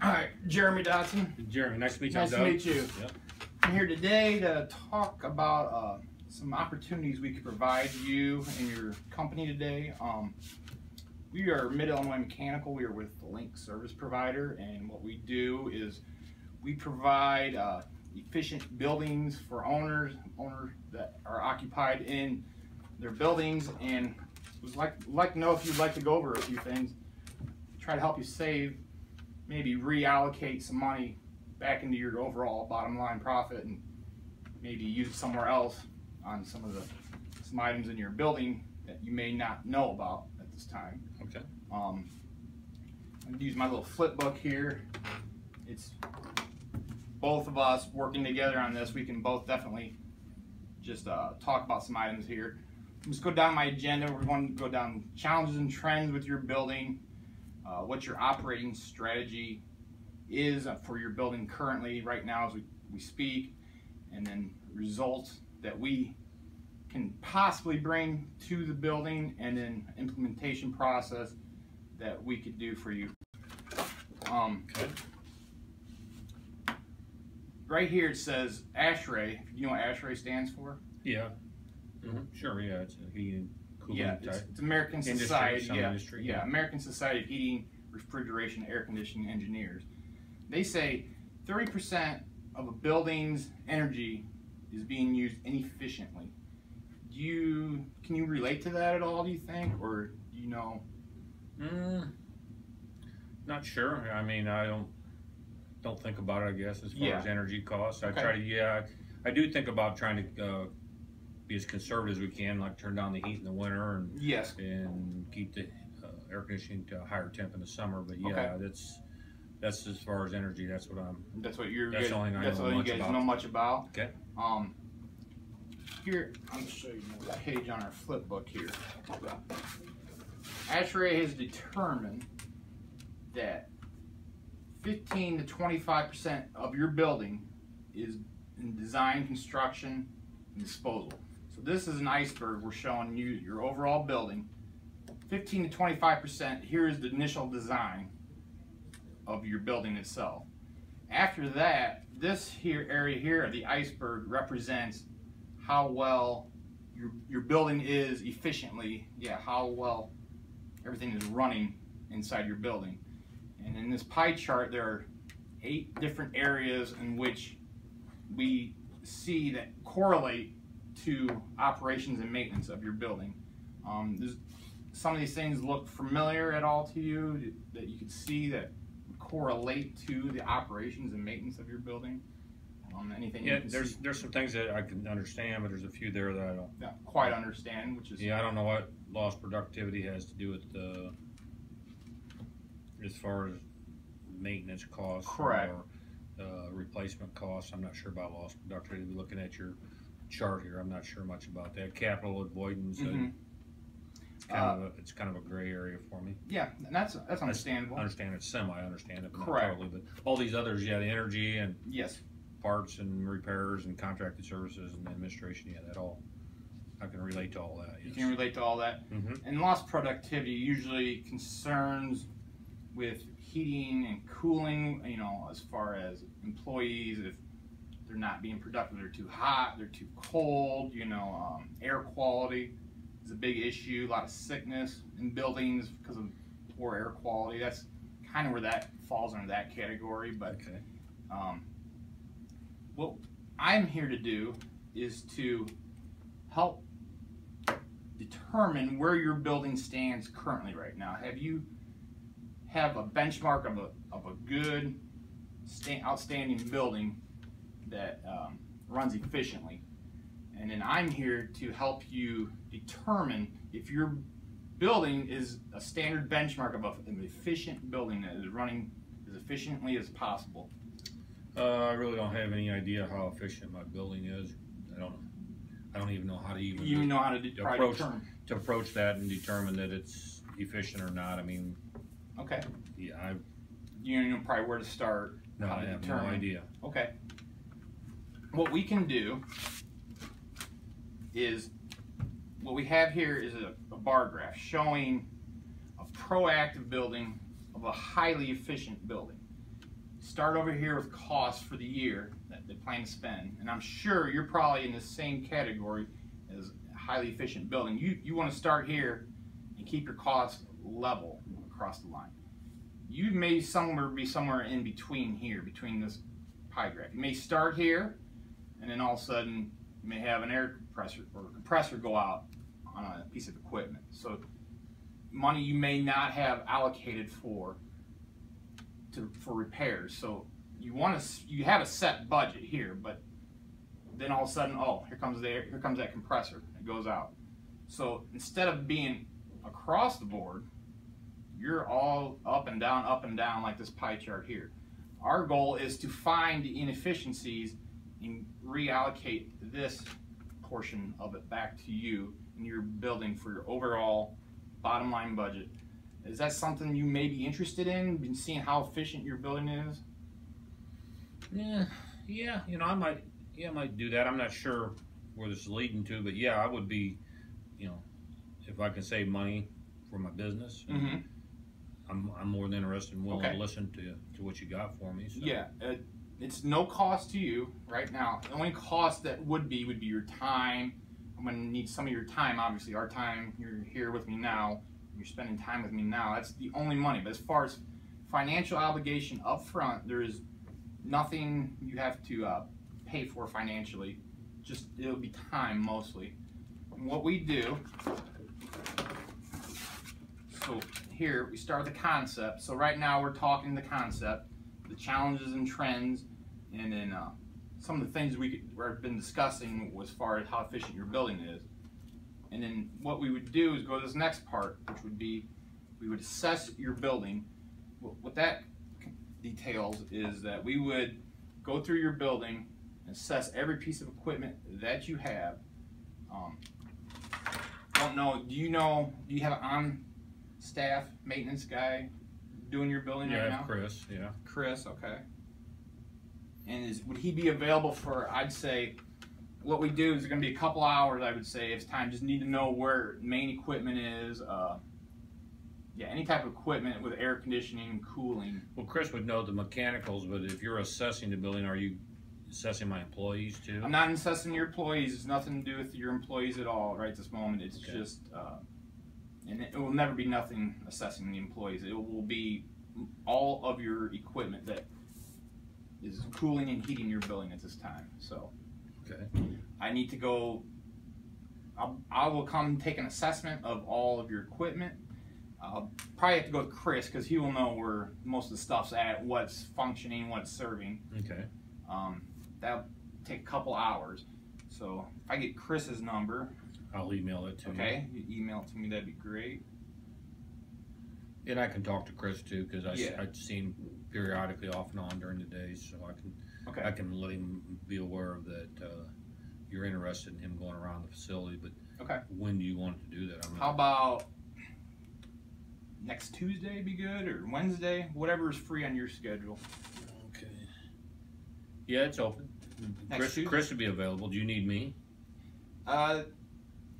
All right, Jeremy Dodson. Jeremy, nice to meet you. Nice to meet you. Yep. I'm here today to talk about some opportunities we could provide you and your company today. We are Mid-Illinois Mechanical. We are with the Link Service Provider, and what we do is we provide efficient buildings for owners that are occupied in their buildings, and would like to know if you'd like to go over a few things, try to help you save, maybe reallocate some money back into your overall bottom line profit, and maybe use it somewhere else on some items in your building that you may not know about at this time. Okay. I'm going to use my little flip book here. It's both of us working together on this. We can both definitely just talk about some items here. Let's go down my agenda. We're going to go down challenges and trends with your building, what your operating strategy is for your building currently right now as we speak, and then results that we can possibly bring to the building, and then implementation process that we could do for you. Okay. Right here it says ASHRAE. You know what ASHRAE stands for? Yeah. Sure. Yeah, it's a heating, cooling type. It's American industry, Society. Industry. Yeah, American Society of Heating, Refrigeration, Air Conditioning Engineers. They say 30% of a building's energy is being used inefficiently. Can you relate to that at all, do you think, or do you know? Not sure. I mean, I don't think about it, I guess, as far as energy costs. I do think about trying to be as conservative as we can, like turn down the heat in the winter and and keep the air conditioning to a higher temp in the summer. But yeah, that's as far as energy. That's what you guys know much about. Okay. Here, I'm going to show you the page on our flip book here. ASHRAE has determined that 15 to 25% of your building is in design, construction, and disposal. So this is an iceberg. We're showing you your overall building. 15 to 25%, here is the initial design of your building itself. After that, this here area here, the iceberg, represents how well your building is efficiently, how well everything is running inside your building. And in this pie chart, there are 8 different areas in which we see that correlate to operations and maintenance of your building. Some of these things look familiar at all to you, that you can see that correlate to the operations and maintenance of your building? Anything? Yeah, there's some things that I can understand, but there's a few there that I don't quite understand, which is I don't know what lost productivity has to do with as far as maintenance costs. Correct. Or replacement costs. I'm not sure about lost productivity. Looking at your chart here, I'm not sure much about that. Capital avoidance. It's kind of a gray area for me. Yeah, and that's understandable. I understand it, semi-understand it, but correct. Not totally. But all these others, the energy and parts and repairs and contracted services and administration, that all, I can relate to all that. You can relate to all that. And lost productivity usually concerns with heating and cooling, as far as employees, if they're not being productive, they're too hot, they're too cold, air quality is a big issue. A lot of sickness in buildings because of poor air quality. That's kind of where that falls under that category. But what I'm here to do is to help determine where your building stands currently right now. Have a benchmark of a good, outstanding building that runs efficiently? And then I'm here to help you determine if your building is a standard benchmark of an efficient building that is running as efficiently as possible. I really don't have any idea how efficient my building is. I don't even know how to approach that and determine that it's efficient or not. I mean, you know probably where to start. No, I have no idea. Okay. What we can do is, what we have here is a bar graph showing a proactive building of a highly efficient building. start over here with costs for the year that they plan to spend. And I'm sure you're probably in the same category as a highly efficient building. You want to start here and keep your costs level across the line. You may be somewhere in between here, between this pie graph. You may start here, and then all of a sudden you may have an air compressor or a compressor go out on a piece of equipment. So money you may not have allocated for repairs. So you have a set budget here, but then all of a sudden, oh, here comes that compressor. It goes out. So instead of being across the board, you're all up and down like this pie chart here. Our goal is to find the inefficiencies and reallocate this portion of it back to you in your building for your overall bottom line budget. Is that something you may be interested in? Been seeing how efficient your building is? Yeah. You know, I might do that. I'm not sure where this is leading to, but yeah, I would be, you know, if I can save money for my business, I'm more than interested and willing to listen to what you got for me. So. Yeah, it's no cost to you right now. The only cost that would be your time. I'm going to need some of your time, obviously. Our time, you're here with me now. You're spending time with me now. That's the only money. But as far as financial obligation up front, there is nothing you have to pay for financially. Just it'll be time mostly. And what we do, so here we start with the concept. So right now we're talking the concept, the challenges and trends, and then some of the things we've been discussing as far as how efficient your building is. And then what we would do is go to this next part, which would be we would assess your building. What that details is that we would go through your building, assess every piece of equipment that you have. Don't know, do you have an on-staff maintenance guy doing your building right now? Chris, yeah. Chris, okay. And would he be available for, I'd say, what we do is going to be a couple hours, I would say, if it's time. Just need to know where main equipment is. Yeah, any type of equipment with air conditioning and cooling. Well, Chris would know the mechanicals, but if you're assessing the building, are you assessing my employees too? I'm not assessing your employees. It's nothing to do with your employees at all right this moment. It's just, and it will never be nothing assessing the employees. It will be all of your equipment that is cooling and heating your building at this time. So. Okay. I need to go, I will come take an assessment of all of your equipment. I'll probably have to go with Chris because he will know where most of the stuff's at, what's functioning, what's serving. Okay. That'll take a couple hours. So if I get Chris's number. I'll email it to you. Okay, you email it to me, that'd be great. And I can talk to Chris too because I see him periodically off and on during the day, so I can let him be aware of that. You're interested in him going around the facility, but when do you want to do that? How about next Tuesday be good, or Wednesday? Whatever is free on your schedule. Okay. Yeah, it's open. Chris would be available. Do you need me?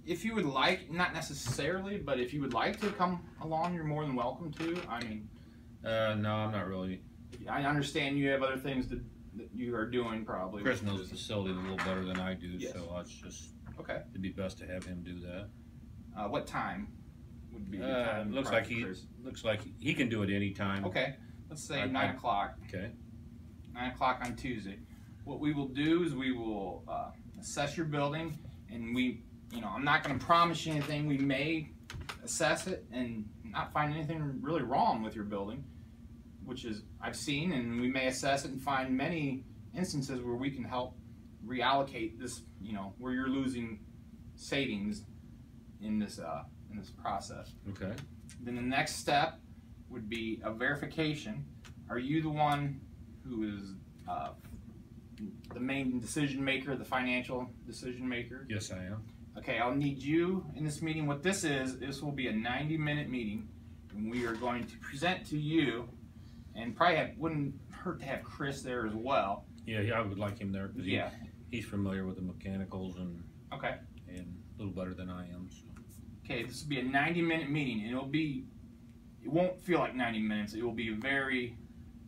If you would like, not necessarily, but if you would like to come along, you're more than welcome to. I mean, no, I'm not really. I understand you have other things that you are doing probably. Chris knows the facility a little better than I do, so it's just it'd be best to have him do that. What time would be? Time looks like he can do it any time. Okay, let's say 9 o'clock. Okay. 9 o'clock on Tuesday. What we will do is we will assess your building, and I'm not going to promise you anything. We may assess it and not find anything really wrong with your building, which is I've seen, and we may assess it and find many instances where we can help reallocate this, where you're losing savings in this process. Okay. Then the next step would be a verification. Are you the one who is the main decision maker, the financial decision maker? Yes, I am. Okay, I'll need you in this meeting. What this will be a 90-minute meeting, and we are going to present to you, and probably wouldn't hurt to have Chris there as well. Yeah, I would like him there because he's familiar with the mechanicals and a little better than I am. So. Okay, this will be a 90-minute meeting, and it won't feel like 90 minutes. It will be very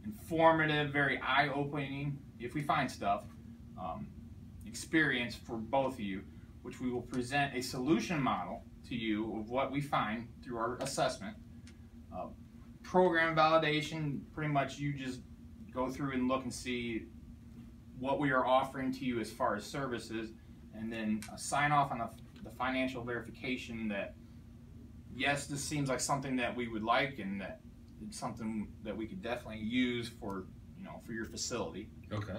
informative, very eye-opening, if we find stuff, experience for both of you, which we will present a solution model to you of what we find through our assessment. Program validation, pretty much you just go through and look and see what we are offering to you as far as services, and then sign off on the financial verification that yes, this seems like something that we would like, and that it's something that we could definitely use for, for your facility. Okay.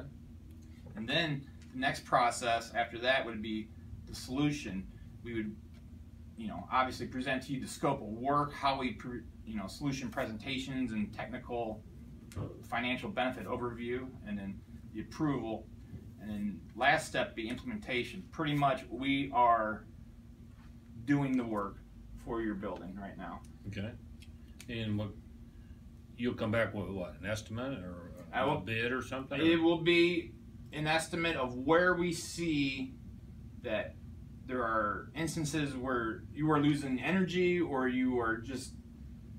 And then the next process after that would be the solution. We would, obviously present to you the scope of work, how we, solution presentations and technical financial benefit overview, and then the approval, and then last step be implementation. Pretty much we are doing the work for your building right now. Okay. And what you'll come back with, what, an estimate or a bid or something? It will be an estimate of where we see that there are instances where you are losing energy, or you are just,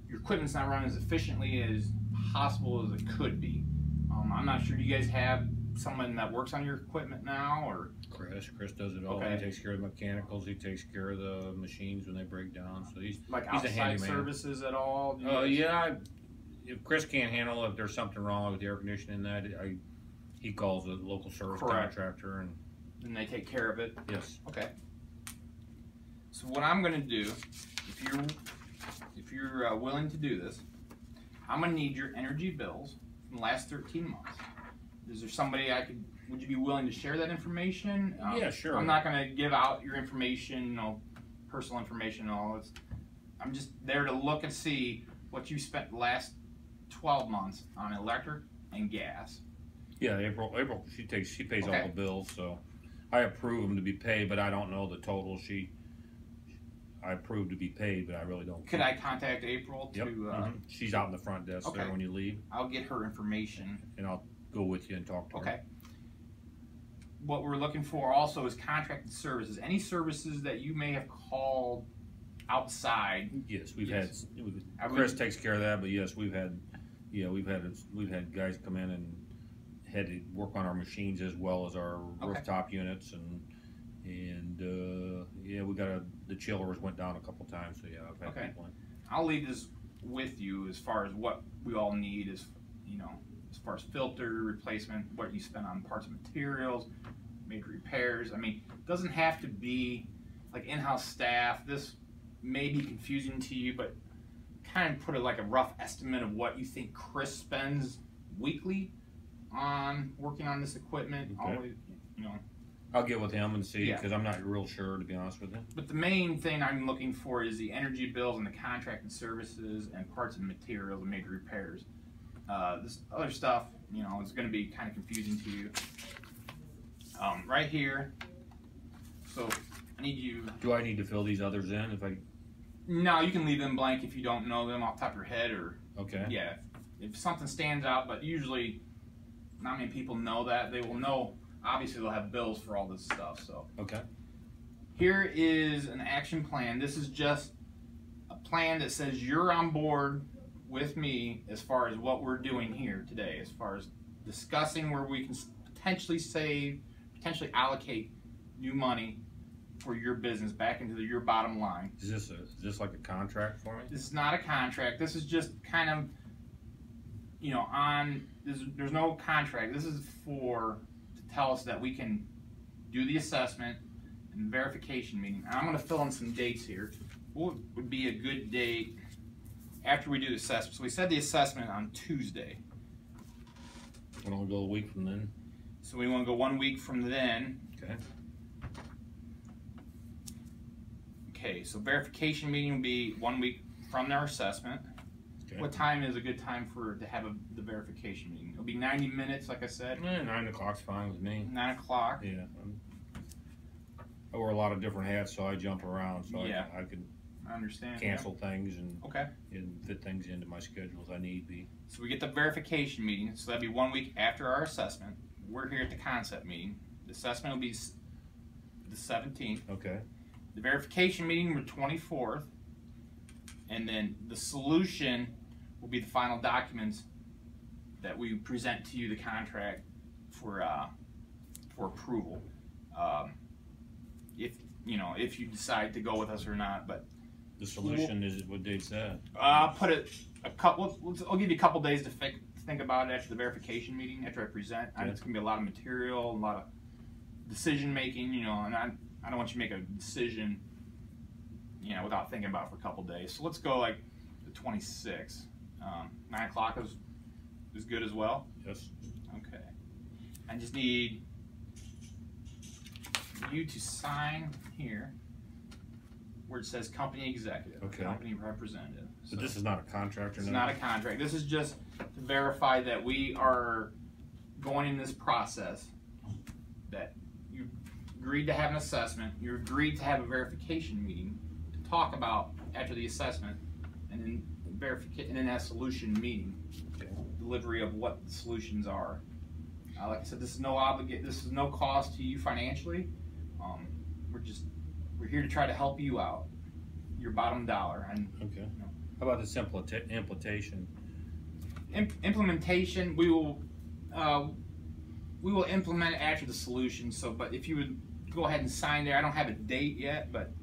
your equipment's not running as efficiently as possible as it could be. I'm not sure, do you guys have someone that works on your equipment now, or? Chris does it all. Okay. He takes care of the mechanicals, he takes care of the machines when they break down, so he's outside a handyman. Services at all? Yeah, if Chris can't handle it, if there's something wrong with the air conditioning, he calls a local service contractor, and they take care of it? Yes. Okay. So what I'm going to do, if you're willing to do this, I'm going to need your energy bills from the last 13 months. Is there somebody would you be willing to share that information? Yeah, sure. I'm not going to give out your information, personal information and all. I'm just there to look and see what you spent the last 12 months on electric and gas. Yeah, April, she pays all the bills, so I approve them to be paid, but I don't know the total. I approve to be paid, but I really don't. Could I contact April to? Yep. She's out in the front desk there when you leave. I'll get her information. And I'll go with you and talk to her. Okay. What we're looking for also is contracted services. Any services that you may have called outside. Yes, we've had. Chris takes care of that, but yes, we've had guys come in and had to work on our machines as well as our rooftop units, and yeah, the chillers went down a couple times, so yeah, I've had people in. I'll leave this with you as far as what we all need, as far as filter replacement, what you spend on parts and materials, major repairs. I mean, it doesn't have to be like in-house staff. This may be confusing to you, but kind of put like a rough estimate of what you think Chris spends weekly on working on this equipment. Okay. Always, I'll get with him and see, because I'm not real sure, to be honest with you. But the main thing I'm looking for is the energy bills and the contracted services and parts and materials and major repairs. This other stuff, is going to be kind of confusing to you. Right here. So I need you. Do I need to fill these others in? No, you can leave them blank if you don't know them off the top of your head, or yeah, if something stands out. But usually, not many people know that. They will know. Obviously, they'll have bills for all this stuff. So here is an action plan. This is just a plan that says you're on board with me as far as what we're doing here today, as far as discussing where we can potentially save, potentially allocate new money for your business back into your bottom line. Is this like a contract for me? This is not a contract. This is just kind of, there's no contract. This is to tell us that we can do the assessment and verification meeting. And I'm going to fill in some dates here. What would be a good date after we do the assessment? So we said the assessment on Tuesday. We want to go a week from then. So we want to go 1 week from then. Okay. Okay, so verification meeting will be 1 week from our assessment. Okay. What time is a good time to have the verification meeting? It'll be 90 minutes, like I said. 9 o'clock's fine with me. 9 o'clock. Yeah. I wear a lot of different hats, so I jump around, so I can understand. Cancel things and fit things into my schedule as I need be. So we get the verification meeting, so that'll be 1 week after our assessment. We're here at the concept meeting. The assessment will be the 17th. Okay. The verification meeting will be 24th, and then the solution will be the final documents that we present to you the contract for approval. If if you decide to go with us or not, but the solution is what Dave said. Put it a couple. I'll give you a couple days to think about it after the verification meeting. After I present, Okay. It's gonna be a lot of material, a lot of decision making. And I don't want you to make a decision, without thinking about it for a couple days. So let's go like the 26th. 9 o'clock is good as well. Yes. Okay. I just need you to sign here where it says company executive, Okay. company representative. But this is not a contract or It's not a contract. This is just to verify that we are going in this process, that you agreed to have an assessment, you agreed to have a verification meeting to talk about after the assessment, and then verification, and then that solution meeting, Okay. delivery of what the solutions are. Like I said, this is no cost to you financially. We're here to try to help you out, your bottom dollar. And Okay. How about this implementation? Implementation, we will implement it after the solution. So, but if you would go ahead and sign there, I don't have a date yet, but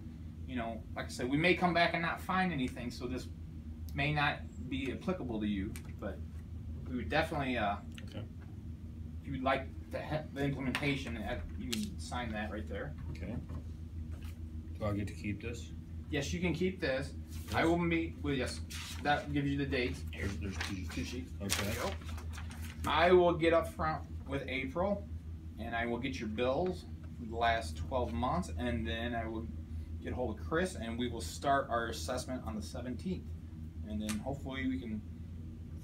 like I said, we may come back and not find anything, so this may not be applicable to you. But we would definitely, Okay. if you would like the implementation, you can sign that right there. Okay. Do I get to keep this? Yes, you can keep this. Yes. I will meet with, yes, that gives you the dates. There's two sheets. Okay. There you go. I will get up front with April, and I will get your bills for the last 12 months, and then I will get a hold of Chris, and we will start our assessment on the 17th. And then hopefully we can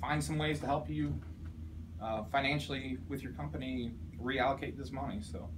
find some ways to help you financially with your company reallocate this money. So